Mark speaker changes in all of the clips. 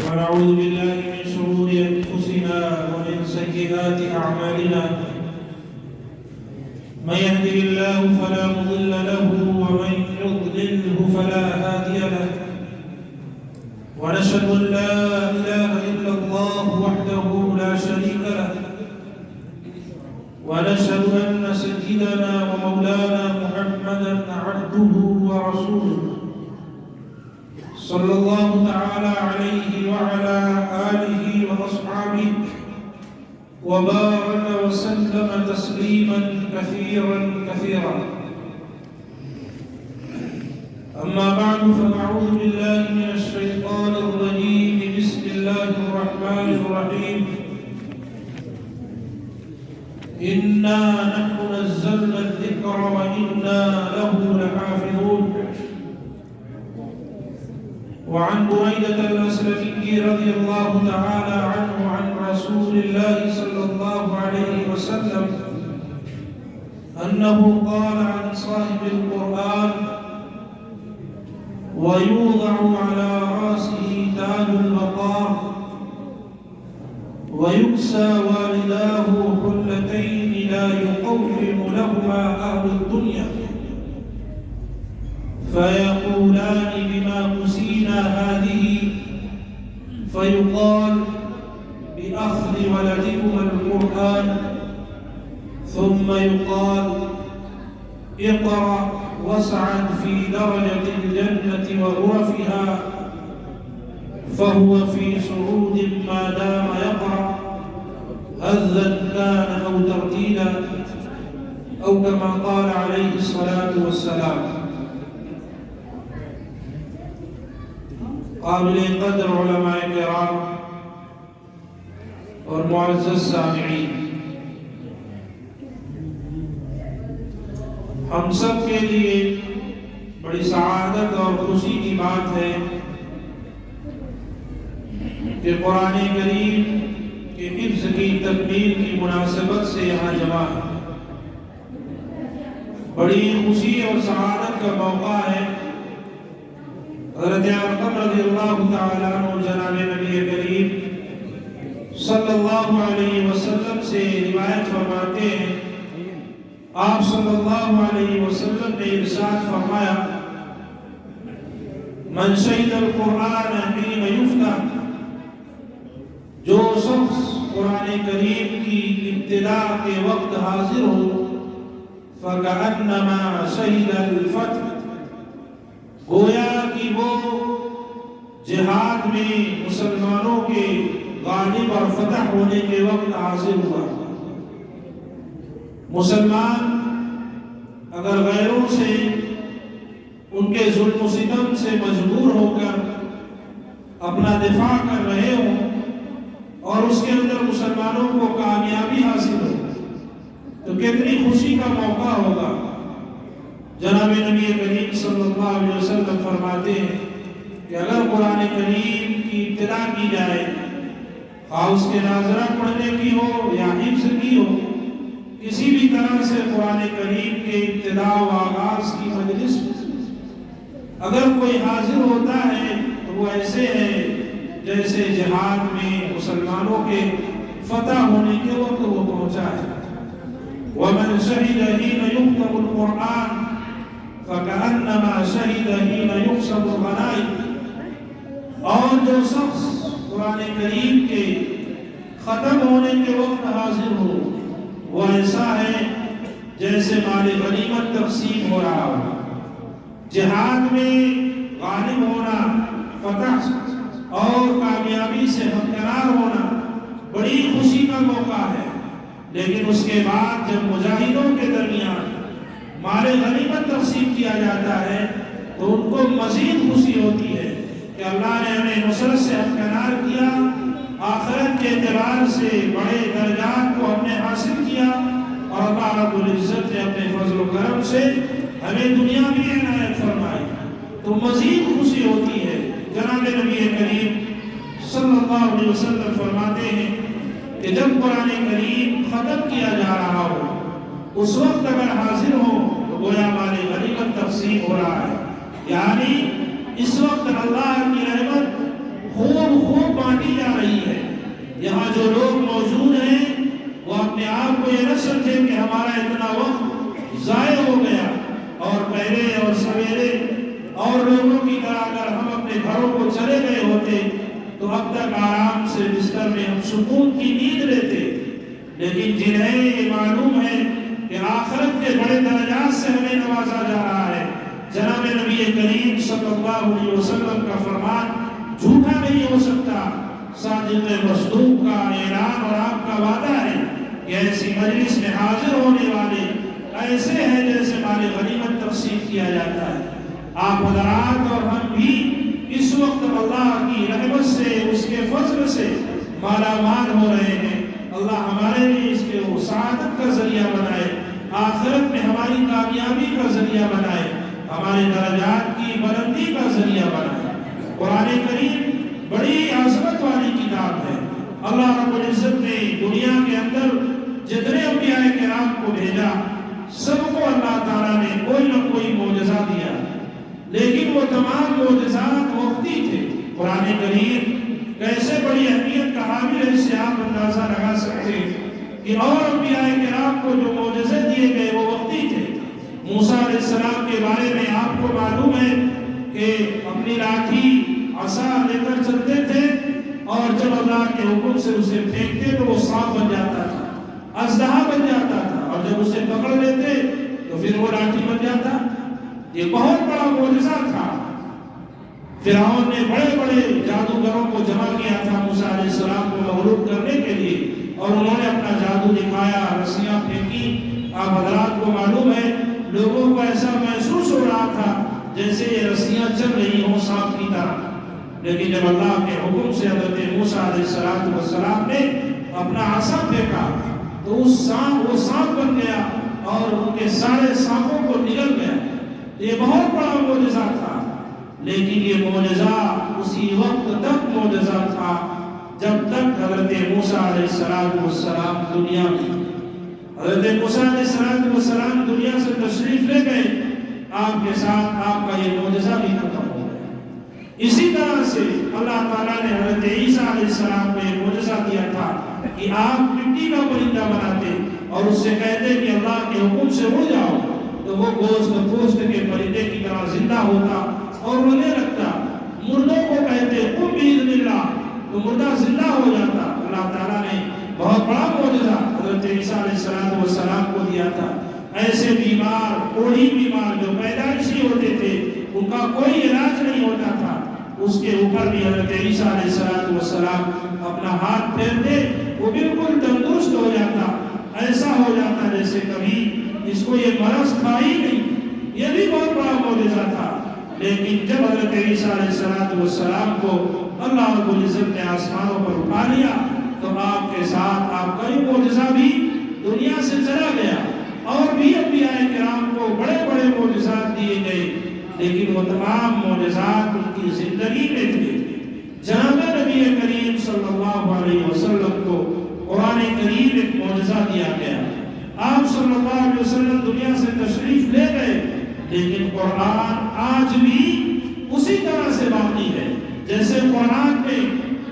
Speaker 1: ونعوذ بالله من شرور أنفسنا ومن سيئات أعمالنا من يهده الله فلا مضل له ومن يضلله فلا هادي له ونشهد أن لا إله إلا الله وحده لا شريك له ونشهد أن سيدنا ومولانا محمدا عبده ورسوله صلى الله تعالى عليه وعلى آله وأصحابه وبارك وسلم تسليما كثيرا أما بعد فأعوذ بالله من الشيطان الرجيم بسم الله الرحمن الرحيم إنا نحن نزلنا الذكر وإنا له لحافظون وعن بريدة الأسلمي رضي الله تعالى عنه عن رسول الله صلى الله عليه وسلم أنه قال عن صاحب القرآن ويوضع على رأسه تاج الوقار ويكسى والداه حلتين لا يقوم لهما أهل الدنيا فيقولان بما كسينا هذه فيقال بأخذ ولدكما القرآن ثم يقال اقرأ واسعد في درجة الجنة وغرفها فهو في سعود ما دام يقرأ هذا كان أو ترتيلا أو كما قال عليه الصلاة والسلام. قابل قدر علماء کرام اور معزز سامعین، ہم سب کے لیے بڑی سعادت اور خوشی کی بات ہے کہ قرآن کریم کے حفظ کی تکمیل کی مناسبت سے یہاں جمع ہے. بڑی خوشی اور سعادت کا موقع ہے. حضرت ارقم رضی اللہ تعالیٰ عنہ جناب نبی کریم صلی اللہ علیہ وسلم سے روایت فرماتے ہیں، آپ صلی اللہ علیہ وسلم نے ارشاد فرمایا، من شہد القرآن حین یفتح، جو شخص قرآن کریم کی ابتدا کے وقت حاضر ہو، فَكَأَنَّمَا شَهِدَ الْفَتْحَ، گویا کہ وہ جہاد میں مسلمانوں کے غالب اور فتح ہونے کے وقت حاضر ہوا. مسلمان اگر غیروں سے ان کے ظلم و ستم سے مجبور ہو کر اپنا دفاع کر رہے ہوں اور اس کے اندر مسلمانوں کو کامیابی حاصل ہو تو کتنی خوشی کا موقع ہوگا. جناب نبی کریم صلی اللہ علیہ وسلم فرماتے ہیں کہ اگر قرآن کریم کی ابتدا کی جائے، خواہ اس کے ناظرہ پڑھنے کی ہو یا حفظ کی ہو، کسی بھی طرح سے قرآن کریم کے ابتدا و آغاز کی مجلس اگر کوئی حاضر ہوتا ہے تو وہ ایسے ہے جیسے جہاد میں مسلمانوں کے فتح ہونے کے وقت وہ پہنچا ہے. وَمَنْ شَهِدَ حِينَ يُكْتَبُ الْقُرْآنَ فَكَأَنَّمَا شَهِدَ حِينَ يُحْسَبُ الْغَنَائِمُ، اور جو شخص قرآن کریم کے ختم ہونے کے وقت حاضر ہو وہ ایسا ہے جیسے مال غنیمت تقسیم ہو رہا ہو. جہاد میں غالب ہونا، فتح اور کامیابی سے ہمکنار ہونا بڑی خوشی کا موقع ہے، لیکن اس کے بعد جب مجاہدوں کے درمیان مال غنیمت تقسیم کیا جاتا ہے تو ان کو مزید خوشی ہوتی ہے کہ اللہ نے ہمیں نصرت سے ہمکنار کیا، آخرت کے اعتبار سے بڑے درجات کو ہم نے حاصل کیا اور اللہ رب العزت نے اپنے فضل و کرم سے ہمیں دنیا بھی عنایت فرمائی تو مزید خوشی ہوتی ہے. جناب نبی کریم صلی اللہ علیہ وسلم فرماتے ہیں کہ جب قرآن کریم ختم کیا جا رہا ہو اس وقت اگر حاضر ہو تو گویا مال غنیمت تقسیم ہو رہا ہے، یعنی اس وقت اللہ کی رحمت خوب کو یہ نہ سمجھے کہ ہمارا اتنا وقت ضائع ہو گیا، اور پہلے اور سویرے اور لوگوں کی طرح اگر ہم اپنے گھروں کو چلے گئے ہوتے تو اب تک آرام سے بستر میں ہم سکون کی نیند لیتے، لیکن جنہیں یہ معلوم ہے کہ آخرت کے بڑے درجات سے ہمیں نوازا جا رہا ہے، جناب نبی کریم صلی اللہ علیہ وسلم کا فرمان جھوٹا نہیں ہو سکتا، صادق مصدوق کا اعلان اور آپ کا وعدہ ہے کہ ایسی مجلس میں حاضر ہونے والے ایسے ہیں جیسے مال غنیمت تقسیم کیا جاتا ہے۔ آپ حضرات اور ہم بھی اس وقت اللہ کی رحمت سے، اس کے فضل سے مالا مال ہو رہے ہیں۔ اللہ ہمارے لیے اس کے وہ سعادت کا ذریعہ بنائے، آخرت میں ہماری کامیابی کا ذریعہ بنائے، ہمارے درجات کی بلندی کا ذریعہ بنائے۔ قرآن کریم بڑی عظمت والی کتاب ہے۔ اللہ رب العزت نے دنیا کے اندر جتنے انبیاء کرام کو بھیجا، سب کو اللہ تعالیٰ نے کوئی نہ کوئی معجزہ دیا، لیکن وہ تمام معجزات وقتی تھے۔ قرآن کریم کیسے بڑی اہمیت کا حامل ہے، اس سے آپ اندازہ لگا سکتے ہیں کہ اور انبیاء کرام کو جو معجزے دیے گئے وہ وقتی تھے۔ موسیٰ علیہ السلام کے بارے میں آپ کو معلوم ہے کہ اپنی لاٹھی عصا لے کر چلتے تھے، اور جب اللہ کے حکم سے اسے پھینکتے تو وہ سانپ بن جاتا تھا، اژدہا بن جاتا تھا، اور جب اسے پکڑ لیتے تو پھر وہ لاٹھی بن جاتا۔ یہ بہت بڑا معجزہ تھا۔ فرعون نے بڑے بڑے جادوگروں کو جمع کیا تھا موسیٰ علیہ السلام کو مغلوب کرنے کے لیے، اور انہوں نے اپنا جادو دکھایا، رسیاں پھینکی۔ آپ حضرات کو معلوم ہے لوگوں کو ایسا محسوس ہو رہا تھا جیسے یہ رسیاں چل رہی ہوں سانپ کی طرح، لیکن جب اللہ کے حکم سے حضرت موسیٰ علیہ السلام نے اپنا عصا پھینکا تو وہ سانپ بن گیا اور ان کے سارے سانپوں کو نگل گیا۔ یہ بہت بڑا معجزہ تھا، لیکن یہ معجزہ اسی وقت تک معجزہ تھا جب تک حضرت موسیٰ علیہ السلام دنیا میں۔ حضرت موسیٰ علیہ السلام دنیا سے تشریف لے گئے، آپ کے ساتھ آپ کا یہ معجزہ بھی ختم ہو گیا۔ اسی طرح سے اللہ تعالیٰ نے حضرت عیسیٰ علیہ السلام کو یہ معجزہ دیا تھا کہ آپ مٹی کا پرندہ بناتے اور اس سے کہتے کہ اللہ کے حکم سے اڑ جاؤ، تو وہ گوشت کے پرندے کی طرح زندہ ہوتا اور رونے لگتا۔ مردوں کو کہتے قم بإذن اللہ، تو مردہ زندہ ہو جاتا۔ اللہ تعالیٰ نے بہت بڑا معجزہ حضرت عیسیٰ علیہ السلام کو دیا تھا۔ ایسے بیمار، کوڑی بیمار جو پیدائشی ہوتے تھے، ان کا کوئی علاج نہیں ہوتا تھا، اس کے اوپر بھی حضرت عیسیٰ علیہ السلام اپنا ہاتھ پھیرتے، وہ بالکل تندرست ہو جاتا، ایسا ہو جاتا جیسے کبھی اس کو یہ مرض تھا ہی نہیں۔ یہ بھی بہت بڑا معجزہ تھا۔ لیکن جب حضرت عیسیٰ علیہ السلام کو اللہ رب العزت نے آسمانوں پر اٹھا لیا تو آپ کے ساتھ آپ کا یہ معجزہ بھی دنیا سے چلا گیا، اور بھی انبیاء کرام کو بڑے بڑے معجزات دیے گئے، لیکن وہ تمام معجزات ان کی زندگی میں تھے۔ جناب نبی کریم صلی اللہ علیہ وسلم کو قرآن کریم ایک معجزہ دیا گیا۔ آپ صلی اللہ علیہ وسلم دنیا سے تشریف لے گئے، لیکن قرآن آج بھی اسی طرح سے باقی ہے جیسے قرآن میں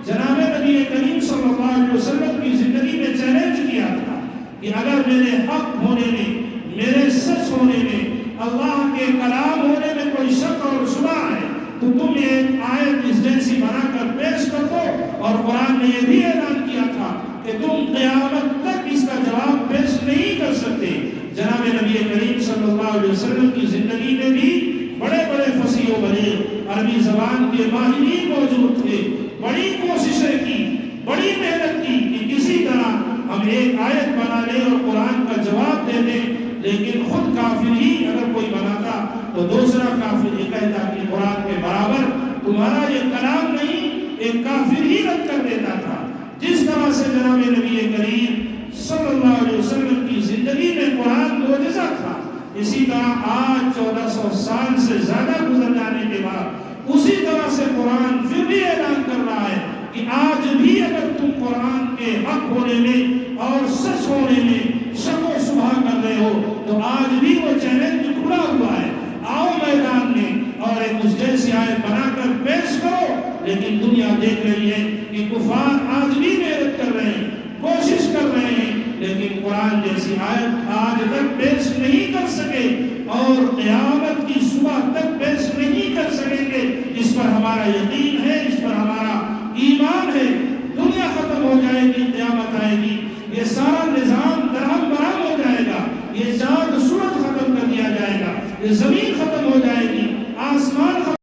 Speaker 1: جناب نبی کریم صلی اللہ علیہ وسلم کی زندگی میں چیلنج کیا تھا کہ اگر میرے حق ہونے میں، میرے سچ ہونے میں، اللہ کے کلام ہونے میں کوئی شک اور شبہ ہے تو تم ایک آیت اس جیسی بنا کر پیش کر دو۔ اور قرآن نے یہ بھی اعلان کیا تھا کہ تم قیامت تک اس کا جواب پیش نہیں کر سکتے۔ جناب نبی کریم صلی اللہ علیہ وسلم کی زندگی میں بھی بڑے بڑے فصیح و بلیغ عربی زبان کے ماہرین موجود تھے، بڑی کوششیں کی، بڑی محنت کی کہ کسی طرح ہم ایک آیت بنا لیں اور قرآن کا جواب دے دیں، لیکن خود کافر ہی اگر کوئی بناتا تو دوسرا کافر یہ کہتا کہ قرآن کے برابر تمہارا یہ کلام نہیں، ایک کافر ہی رد کر دیتا تھا۔ جس طرح سے جناب نبی کریم صلی اللہ علیہ وسلم کی زندگی میں قرآن معجزہ تھا، اسی طرح آج 1400 سال سے زیادہ گزر جانے کے بعد اسی طرح سے قرآن پھر بھی اعلان کر رہا ہے کہ آج بھی اگر تم قرآن کے حق ہونے میں اور سچ ہونے میں شک و شبہ کر رہے ہو تو آج بھی وہ چیلنج کھلا ہوا ہے، آؤ میدان میں اور ایک اس جیسی آیت بنا کر پیش کرو۔ لیکن دنیا دیکھ رہی ہے کہ کفار آج بھی محنت کر رہے ہیں، کوشش کر رہے ہیں، لیکن قرآن جیسی آیت آج تک پیش نہیں کر سکے اور قیامت کی صبح تک پیش نہیں کر سکیں گے۔ اس پر ہمارا یقین ہے، اس پر ہمارا ایمان ہے۔ دنیا ختم ہو جائے گی، قیامت آئے گی، یہ سارا نظام درہم برہم ہو جائے گا، یہ چاند سورج ختم کر دیا جائے گا، یہ زمین ختم ہو جائے